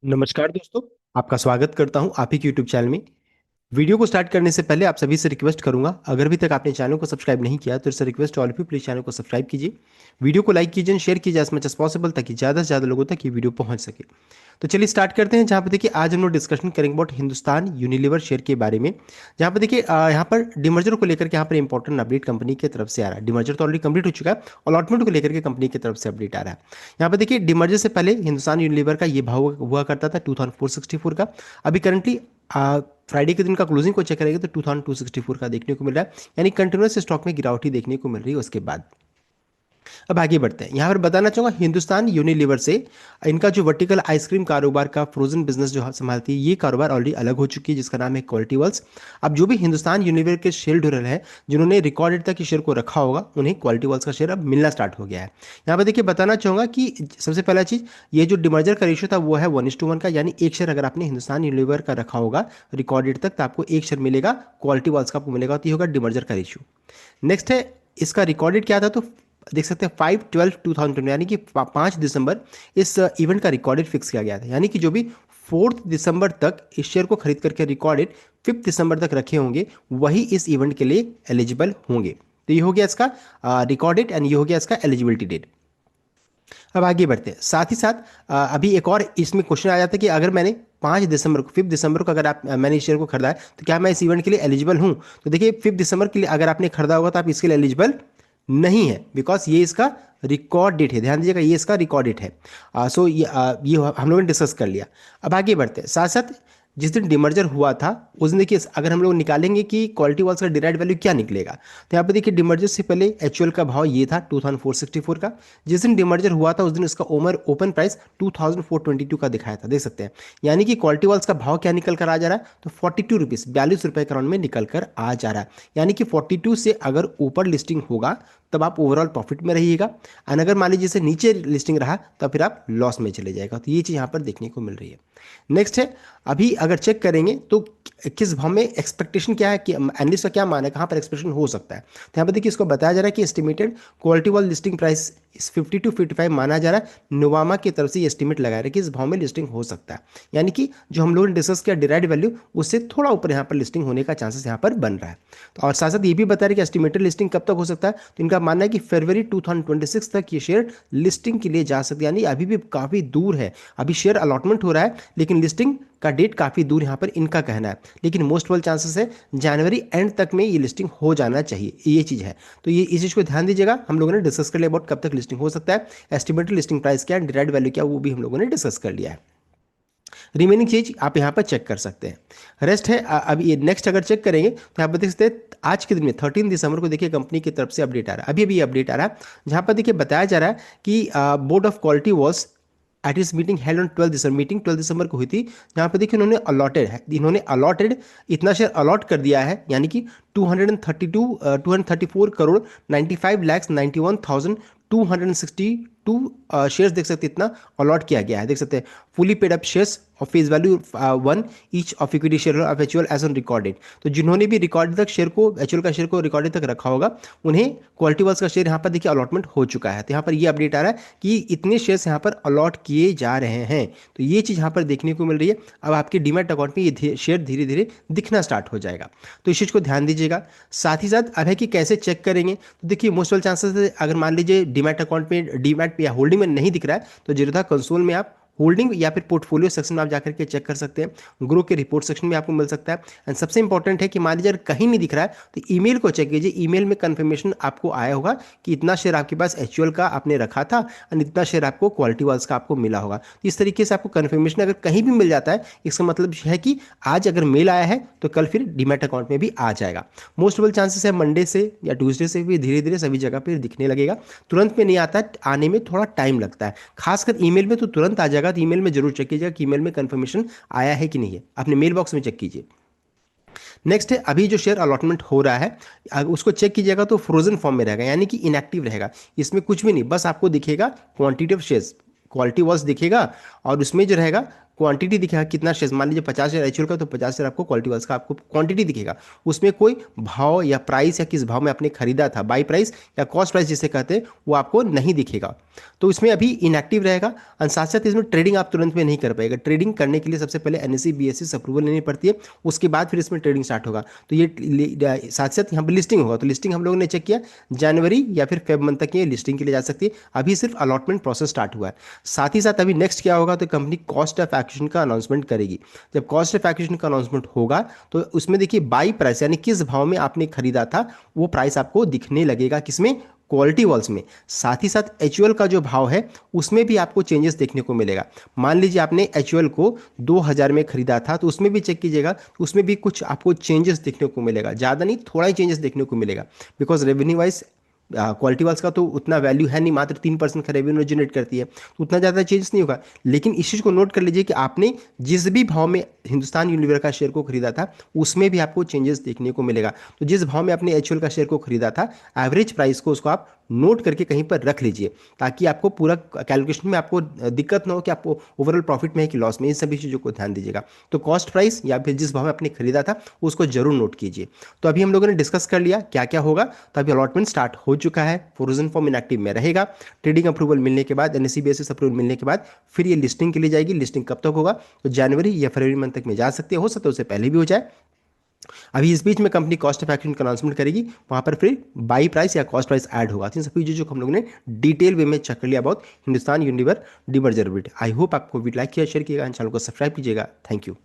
नमस्कार दोस्तों। आपका स्वागत करता हूं आप ही के यूट्यूब चैनल में। वीडियो को स्टार्ट करने से पहले आप सभी से रिक्वेस्ट करूंगा, अगर अभी तक आपने चैनल को सब्सक्राइब नहीं किया तो it's request all of you, please channel को सब्सक्राइब कीजिए। वीडियो को लाइक कीजिए, शेयर कीजिए एज मच एज पॉसिबल, ताकि ज़्यादा से ज़्यादा लोगों तक ये वीडियो पहुंच सके। तो चलिए स्टार्ट करते हैं। जहाँ पे देखिए आज हम लोग डिस्कशन करेंगे अबाउट हिंदुस्तान यूनिलीवर शेयर के बारे में। जहाँ पे देखिए यहाँ पर डिमर्जर को लेकर के यहाँ पर इंपॉर्टेंट अपडेट कंपनी की तरफ से आ रहा है। डिमर्जर तो ऑलरेडी कंप्लीट हो चुका है, अलॉटमेंट को लेकर के कंपनी की तरफ से अपडेट आ रहा है। यहाँ पे देखिए डिमर्जर से पहले हिंदुस्तान यूनिलीवर का ये भाव हुआ करता था 2464 का। अभी करंटली फ्राइडे के दिन का क्लोजिंग को चेक करेंगे तो 2264 का देखने को मिल रहा है, यानी कंटिन्यूस स्टॉक में गिरावट ही देखने को मिल रही है उसके बाद। अब आगे बढ़ते हैं। यहाँ पर बताना चाहूँगा हिंदुस्तान यूनिलीवर से इनका जो वर्टिकल आइसक्रीम कारोबार का फ्रोजन बिजनेस जो संभालती है, ये कारोबार ऑलरेडी अलग हो चुकी है, जिसका नाम है क्वालिटी वर्ल्स। अब जो भी हिंदुस्तान यूनिलीवर के शेयर होल्डर है, जिन्होंने रिकॉर्डेड तक शेयर को रखा होगा, उन्हें क्वालिटी वर्ल्स का शेयर अब मिलना स्टार्ट हो गया है। यहाँ पर देखिए बताना चाहूँगा कि सबसे पहला चीज़, ये जो डिमर्जर का रेशियो था वो है 1:1 का, यानी एक शेयर अगर आपने हिंदुस्तान यूनिलीवर का रखा होगा रिकॉर्डेड तक, तो आपको एक शेयर मिलेगा, क्वालिटी वर्ल्स का आपको मिलेगा, तो ये होगा डिमर्जर का रेशियो। नेक्स्ट है इसका रिकॉर्डेड क्या था, तो देख सकते हैं 5/12/2020, यानी कि 5 दिसंबर इस इवेंट का रिकॉर्डेड फिक्स किया गया था। यानी कि जो भी 4 दिसंबर तक इस शेयर को खरीद करके रिकॉर्डेड 5 दिसंबर तक रखे होंगे, वही इस इवेंट के लिए एलिजिबल होंगे। तो ये हो गया इसका रिकॉर्डेड एंड ये हो गया इसका एलिजिबिलिटी डेट। अब आगे बढ़ते हैं। साथ ही साथ अभी एक और इसमें क्वेश्चन आ जाता है कि अगर मैंने 5 दिसंबर को 5 दिसंबर को अगर आप मैंने इस शेयर को खरीदा है, तो क्या मैं इस इवेंट के लिए एलिजिबल हूँ? तो देखिए 5 दिसंबर के लिए अगर आपने खरीदा होगा तो आप इसके लिए एलिजिबल नहीं है, बिकॉज ये इसका रिकॉर्ड डेट है। ध्यान दीजिएगा, ये इसका रिकॉर्ड डेट है। सो ये हम लोगों ने डिस्कस कर लिया। अब आगे बढ़ते हैं। साथ साथ जिस दिन डिमर्जर हुआ था उस दिन देखिए, अगर हम लोग निकालेंगे कि क्वालिटी वॉल्स का डिराइड वैल्यू क्या निकलेगा, तो यहाँ पे देखिए डिमर्जर से पहले एक्चुअल का भाव ये था 2464 का। जिस दिन डिमर्जर हुआ था उस दिन इसका ओपन प्राइस 2422 का दिखाया था, देख सकते हैं। यानी कि क्वालिटी वॉल्स का भाव क्या निकल कर आ जा रहा है, तो 42 रुपीज़ 42 रुपये के राउंड में निकल कर आ जा रहा है। यानी कि 42 से अगर ऊपर लिस्टिंग होगा तब आप ओवरऑल प्रॉफिट में रहिएगा, और अगर मान लीजिए जैसे नीचे लिस्टिंग रहा तो फिर आप लॉस में चले जाएगा। तो ये चीज़ यहाँ पर देखने को मिल रही है। नेक्स्ट है, अभी अगर चेक करेंगे तो किस भाव में एक्सपेक्टेशन क्या है, कि एनालिस्ट का क्या मान है, कहाँ पर एक्सपेक्टेशन हो सकता है। तो यहाँ पर देखिए इसको बताया जा रहा है कि estimated quality wall listing price 50 to 55 माना जा रहा है। नोवामा की तरफ से ये एस्टिमेट लगाया रहा है कि इस भाव में लिस्टिंग हो सकता है। यानी कि जो हम लोगों ने डिस्कस किया डिराइड वैल्यू, उससे थोड़ा ऊपर यहाँ पर लिस्टिंग होने का चांसेस यहाँ पर बन रहा है। तो और साथ साथ ये भी बता रहे कि एस्टिमेटेड लिस्टिंग कब तक हो सकता है, तो इनका मानना है कि फरवरी 2026 तक ये शेयर लिस्टिंग के लिए जा सकते हैं। यानी अभी भी काफ़ी दूर है, अभी शेयर अलॉटमेंट हो रहा है लेकिन लिस्टिंग का डेट काफ़ी दूर यहाँ पर इनका कहना है। लेकिन मोस्ट प्रोबेबल चांसेस है जनवरी एंड तक में ये लिस्टिंग हो जाना चाहिए, ये चीज़ है। तो ये इस चीज़ को ध्यान दीजिएगा। हम लोगों ने डिस्कस कर लिया अबाउट कब तक लिस्टिंग हो सकता है, एस्टिमेटेड लिस्टिंग प्राइस क्या है, डिराइड वैल्यू क्या, वो भी हम लोगों ने डिस्कस कर लिया है। रिमेनिंग चीज आप यहाँ पर चेक कर सकते हैं। रेस्ट है अब ये नेक्स्ट अगर चेक करेंगे तो यहाँ पर देख सकते हैं आज के दिन में 13 दिसंबर को देखिए कंपनी की तरफ से अपडेट आ रहा है, अभी अभी अपडेट आ रहा है, जहाँ पर देखिए बताया जा रहा है कि board of quality was at इस meeting held on 12 December. Meeting 12 दिसंबर को हुई थी, जहाँ पर देखिए इन्होंने अलॉटेड इतना शेयर अलॉट कर दिया है, यानी कि 234 करोड़ 95 लाख 91,262 शेयर्स देख सकते हैं, इतना अलॉट किया गया है। देख सकते हैं fully paid up shares of face value 1 each of equity share of HUL as on recorded. तो जिन्होंने भी रिकॉर्ड तक शेयर को एचयूएल का शेयर को रिकॉर्डेड तक रखा होगा, उन्हें क्वालिटी वर्ल्स का शेयर यहाँ पर देखिए अलॉटमेंट हो चुका है। तो यहाँ पर ये अपडेट आ रहा है कि इतने शेयर्स यहाँ पर अलॉट किए जा रहे हैं। तो ये चीज़ यहाँ पर देखने को मिल रही है। अब आपके डीमैट अकाउंट में ये शेयर धीरे धीरे दिखना स्टार्ट हो जाएगा, तो इस चीज़ को ध्यान दीजिएगा। साथ ही साथ अब है कि कैसे चेक करेंगे, तो देखिए मोस्ट ऑफ चांसेस है अगर मान लीजिए डीमैट अकाउंट में डीमैट या होल्डिंग में नहीं दिख रहा है, तो जीरोधा कंसोल में आप होल्डिंग या फिर पोर्टफोलियो सेक्शन में आप जाकर के चेक कर सकते हैं। ग्रो के रिपोर्ट सेक्शन में आपको मिल सकता है। एंड सबसे इंपॉर्टेंट है कि मान लीजिए अगर कहीं नहीं दिख रहा है तो ईमेल को चेक कीजिए। ईमेल में कंफर्मेशन आपको आया होगा कि इतना शेयर आपके पास एचयूएल का आपने रखा था और इतना शेयर आपको क्वालिटी वाल्स का आपको मिला होगा। तो इस तरीके से आपको कंफर्मेशन अगर कहीं भी मिल जाता है, इसका मतलब है कि आज अगर मेल आया है तो कल फिर डीमैट अकाउंट में भी आ जाएगा। मोस्ट प्रोबेबल चांसेस है मंडे से या ट्यूसडे से भी धीरे धीरे सभी जगह पर दिखने लगेगा। तुरंत में नहीं आता, आने में थोड़ा टाइम लगता है। खासकर ईमेल में तो तुरंत आ जाएगा। तो ईमेल में जरूर चेक कीजिएगा कि ईमेल में कंफर्मेशन आया है कि नहीं है, अपने मेल बॉक्स में चेक कीजिए। नेक्स्ट है अभी जो शेयर अलॉटमेंट हो रहा है उसको चेक कीजिएगा तो फ्रोजन फॉर्म में रहेगा, यानी कि इनएक्टिव रहेगा। इसमें कुछ भी नहीं, बस आपको दिखेगा quantity of shares, quality walls दिखेगा और उसमें जो रहेगा क्वांटिटी दिखेगा कितना शेयर, मान लीजिए 50 शेयर एचयूएल का, तो 50 शेयर आपको क्वालिटी वाइज का आपको क्वांटिटी दिखेगा, उसमें कोई भाव या प्राइस या किस भाव में आपने खरीदा था, बाई प्राइस या कॉस्ट प्राइस जिसे कहते हैं, वो आपको नहीं दिखेगा। तो इसमें अभी इनएक्टिव रहेगा। और साथ साथ इसमें ट्रेडिंग आप तुरंत में नहीं कर पाएगा। ट्रेडिंग करने के लिए सबसे पहले एनएसई बीएसई से अप्रूवल लेनी पड़ती है, उसके बाद फिर इसमें ट्रेडिंग स्टार्ट होगा। तो ये साथ साथ यहाँ पर लिस्टिंग होगा, तो लिस्टिंग हम लोगों ने चेक किया जनवरी या फिर फेब मंथ तक ये लिस्टिंग के लिए जा सकती है। अभी सिर्फ अलॉटमेंट प्रोसेस स्टार्ट हुआ है। साथ ही साथ अभी नेक्स्ट क्या होगा, तो कंपनी कॉस्ट ऑफ एक्विजिशन का अनाउंसमेंट करेगी। जब कॉस्ट ऑफ एक्विजिशन का अनाउंसमेंट होगा तो उसमें देखिए बाई प्राइस यानी किस भाव में आपने खरीदा था वो प्राइस आपको दिखने लगेगा, किसमें, क्वालिटी वॉल्स में। साथ ही साथ एचयूएल का जो भाव है उसमें भी आपको चेंजेस देखने को मिलेगा। मान लीजिए आपने एचयूएल को 2000 में खरीदा था, तो उसमें भी चेक कीजिएगा, तो उसमें भी कुछ आपको चेंजेस देखने को मिलेगा, ज़्यादा नहीं, थोड़ा ही चेंजेस देखने को मिलेगा। Because revenue wise Kwality Wall's का तो उतना वैल्यू है नहीं, मात्र 3% का रेवेन्यू जनरेट करती है, तो उतना ज़्यादा चेंज नहीं होगा। लेकिन इस चीज़ को नोट कर लीजिए कि आपने जिस भी भाव में हिंदुस्तान यूनिलीवर का शेयर को खरीदा था उसमें भी आपको चेंजेस देखने को मिलेगा। तो जिस भाव में आपने एचयूएल का शेयर को खरीदा था, एवरेज प्राइस को उसको आप नोट करके कहीं पर रख लीजिए, ताकि आपको पूरा कैलकुलेशन में आपको दिक्कत ना हो कि आपको ओवरऑल प्रॉफिट में है कि लॉस में, इन सभी चीज़ों को ध्यान दीजिएगा। तो कॉस्ट प्राइस या फिर जिस भाव में आपने खरीदा था उसको जरूर नोट कीजिए। तो अभी हम लोगों ने डिस्कस कर लिया क्या क्या होगा। तो अभी अलॉटमेंट स्टार्ट हो चुका है, फ्रोजन फॉर्म इनएक्टिव में रहेगा। ट्रेडिंग अप्रूवल मिलने के बाद, एनएसई बेसिस अप्रूवल मिलने के बाद फिर ये लिस्टिंग के लिए जाएगी। लिस्टिंग कब तक होगा, तो जनवरी या फरवरी मंथ तक में जा सकते हो सकता है उससे पहले भी हो जाए। अभी इस बीच में कंपनी कॉस्ट ऑफ एक्विजिशन का अनाउंसमेंट करेगी, वहां पर फिर बाई प्राइस या कॉस्ट प्राइस ऐड होगा। इन सभी चीज़ों को हम लोगों ने डिटेल वे में चेक कर लिया about Hindustan Unilever demerger bid. I hope आपको वीडियो लाइक किया, शेयर किएगा, चैनल को सब्सक्राइब कीजिएगा। Thank you.